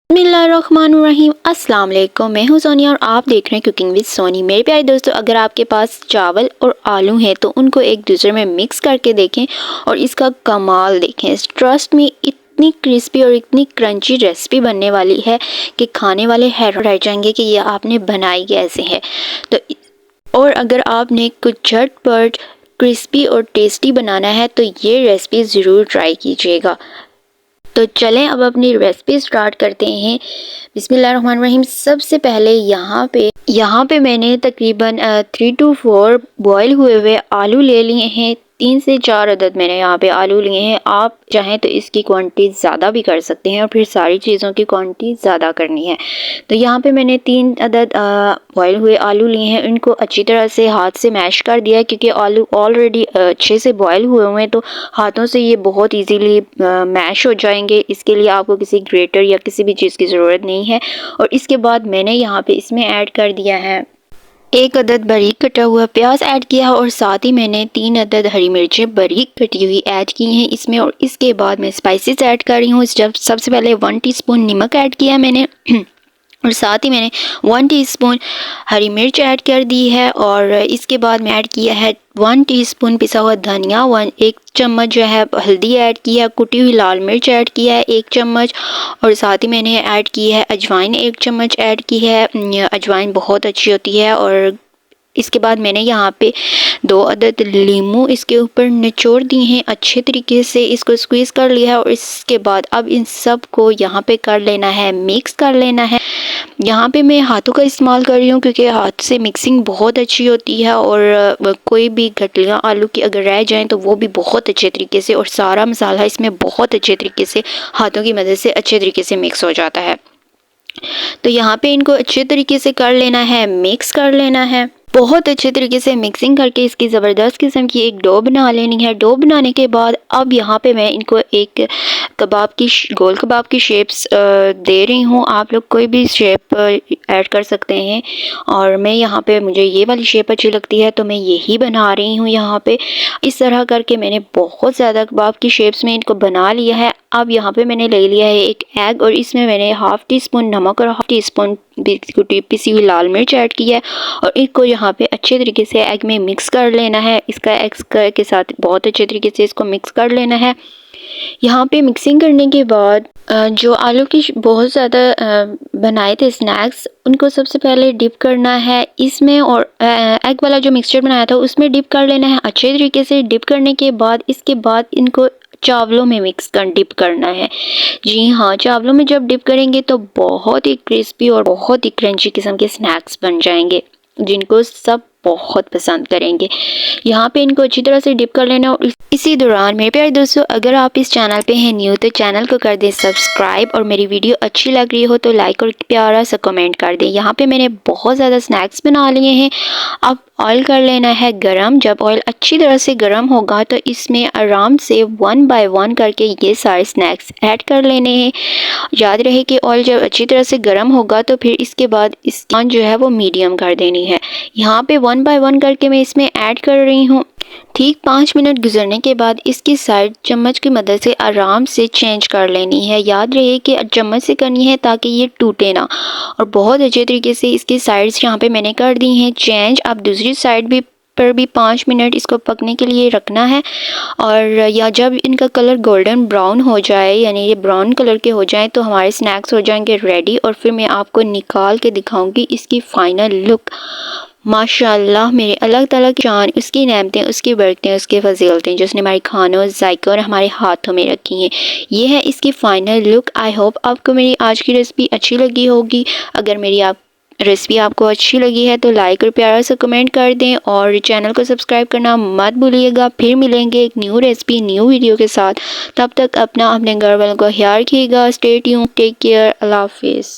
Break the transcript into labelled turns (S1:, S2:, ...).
S1: बिस्मिल्लाहिर्रहमानिर्रहीम। अस्सलाम वालेकुम, मैं हूं सोनिया और आप देख रहे हैं कुकिंग विद सोनी। मेरे प्यारे दोस्तों, अगर आपके पास चावल और आलू हैं तो उनको एक दूसरे में मिक्स करके देखें और इसका कमाल देखें। ट्रस्ट में इतनी क्रिस्पी और इतनी क्रंची रेसिपी बनने वाली है कि खाने वाले हैरान रह जाएंगे कि ये आपने बनाई कैसे है। तो और अगर आपने कुछ झटपट क्रिस्पी और टेस्टी बनाना है तो ये रेसिपी ज़रूर ट्राई कीजिएगा। तो चलें अब अपनी रेसिपी स्टार्ट करते हैं। बिस्मिल्लाहिर्रहमानिर्रहीम। सबसे पहले यहाँ पे मैंने तकरीबन 3 to 4 बॉयल हुए हुए आलू ले लिए हैं। 3 से 4 अदद मैंने यहाँ पे आलू लिए हैं। आप चाहें तो इसकी क्वांटिटी ज़्यादा भी कर सकते हैं और फिर सारी चीज़ों की क्वांटिटी ज़्यादा करनी है। तो यहाँ पे मैंने 3 अदद बॉयल हुए आलू लिए हैं। इनको अच्छी तरह से हाथ से मैश कर दिया है क्योंकि आलू ऑलरेडी अच्छे से बॉयल हुए हुए हैं, तो हाथों से ये बहुत इजीली मैश हो जाएंगे। इसके लिए आपको किसी ग्रेटर या किसी भी चीज़ की ज़रूरत नहीं है। और इसके बाद मैंने यहाँ पे इसमें ऐड कर दिया है 1 अदद बारीक कटा हुआ प्याज ऐड किया और साथ ही मैंने 3 अदद हरी मिर्चें बारीक कटी हुई ऐड की हैं इसमें। और इसके बाद मैं स्पाइसेस ऐड कर रही हूँ। जब सबसे पहले 1 टीस्पून नमक ऐड किया मैंने और साथ ही मैंने 1 टीस्पून हरी मिर्च ऐड कर दी है। और इसके बाद मैं ऐड किया है 1 टीस्पून पिसा हुआ धनिया, 1 चम्मच जो है हल्दी ऐड की है, कुटी हुई लाल मिर्च ऐड किया है 1 चम्मच। और साथ ही मैंने ऐड की है अजवाइन 1 चम्मच ऐड की है। अजवाइन बहुत अच्छी होती है। और इसके बाद मैंने यहाँ पे 2 अदद लीमू इसके ऊपर निचोड़ दिए हैं, अच्छे तरीके से इसको स्क्वीज़ कर लिया है। और इसके बाद अब इन सब को यहाँ पे कर लेना है, मिक्स कर लेना है। यहाँ पे मैं हाथों का इस्तेमाल कर रही हूँ क्योंकि हाथ से मिक्सिंग बहुत अच्छी होती है। और कोई भी गठलियाँ आलू की अगर रह जाएं तो वो भी बहुत अच्छे तरीके से और सारा मसाला इसमें बहुत अच्छे तरीके से हाथों की मदद से अच्छे तरीके से मिक्स हो जाता है। तो यहाँ पे इनको अच्छे तरीके से कर लेना है, मिक्स कर लेना है। बहुत अच्छे तरीके से मिक्सिंग करके इसकी ज़बरदस्त किस्म की एक डो बना लेनी है। डो बनाने के बाद अब यहाँ पे मैं इनको एक गोल कबाब की शेप्स दे रही हूँ। आप लोग कोई भी शेप ऐड कर सकते हैं और मैं यहाँ पे मुझे ये वाली शेप अच्छी लगती है तो मैं यही बना रही हूँ। यहाँ पे इस तरह करके मैंने बहुत ज़्यादा कबाब की शेप्स में इनको बना लिया है। अब यहाँ पे मैंने ले लिया है एक एग और इसमें मैंने 1/2 टीस्पून नमक और 1/2 टीस्पून पिसी हुई लाल मिर्च ऐड की है। और इसको यहाँ पे अच्छे तरीके से एग में मिक्स कर लेना है। इसका एग के साथ बहुत अच्छे तरीके से इसको मिक्स कर लेना है। यहाँ पे मिक्सिंग करने के बाद जो आलू की बहुत ज़्यादा बनाए थे स्नैक्स, उनको सबसे पहले डिप करना है इसमें। और एग वाला जो मिक्सचर बनाया था उसमें डिप कर लेना है अच्छे तरीके से। डिप करने के बाद इसके बाद इनको चावलों में डिप करना है। जी हाँ, चावलों में जब डिप करेंगे तो बहुत ही क्रिस्पी और बहुत ही क्रंची किस्म के स्नैक्स बन जाएंगे जिनको सब बहुत पसंद करेंगे। यहाँ पे इनको अच्छी तरह से डिप कर लेना। और इसी दौरान मेरे प्यारे दोस्तों, अगर आप इस चैनल पे हैं न्यू तो चैनल को कर दें सब्सक्राइब और मेरी वीडियो अच्छी लग रही हो तो लाइक और प्यारा सा कमेंट कर दें। यहाँ पे मैंने बहुत ज़्यादा स्नैक्स बना लिए हैं। अब ऑयल कर लेना है गरम। जब ऑयल अच्छी तरह से गरम होगा तो इसमें आराम से 1 बाय 1 करके ये सारे स्नैक्स ऐड कर लेने हैं। याद रहे कि ऑयल जब अच्छी तरह से गर्म होगा तो फिर इसके बाद इसकी आंच जो है वो मीडियम कर देनी है। यहाँ पे 1 बाय 1 करके मैं इसमें ऐड कर रही हूँ। ठीक 5 मिनट गुजरने के बाद इसकी साइड चम्मच की मदद से आराम से चेंज कर लेनी है। याद रहे कि चम्मच से करनी है ताकि ये टूटे ना। और बहुत अच्छे तरीके से इसकी साइड्स यहाँ पे मैंने कर दी हैं चेंज। अब दूसरी साइड पर भी 5 मिनट इसको पकने के लिए रखना है। और या जब इनका कलर गोल्डन ब्राउन हो जाए, यानी ये ब्राउन कलर के हो जाएं, तो हमारे स्नैक्स हो जाएंगे रेडी। और फिर मैं आपको निकाल के दिखाऊंगी इसकी फाइनल लुक। माशाल्लाह, मेरे अल्लाह ताला की शान, उसकी नेमतें, उसकी बरकतें, उसकी फजीलतें जो उसने हमारे खानों, जायकों और हमारे हाथों में रखी हैं। ये है इसकी फ़ाइनल लुक। आई होप आपको मेरी आज की रेसिपी अच्छी लगी होगी। अगर मेरी रेसिपी आपको अच्छी लगी है तो लाइक और प्यारा सा कमेंट कर दें और चैनल को सब्सक्राइब करना मत भूलिएगा। फिर मिलेंगे एक न्यू रेसिपी न्यू वीडियो के साथ। तब तक अपने घर वालों का ख्याल रखिएगा। स्टे ट्यून्ड, टेक केयर, अल्लाह हाफिज़।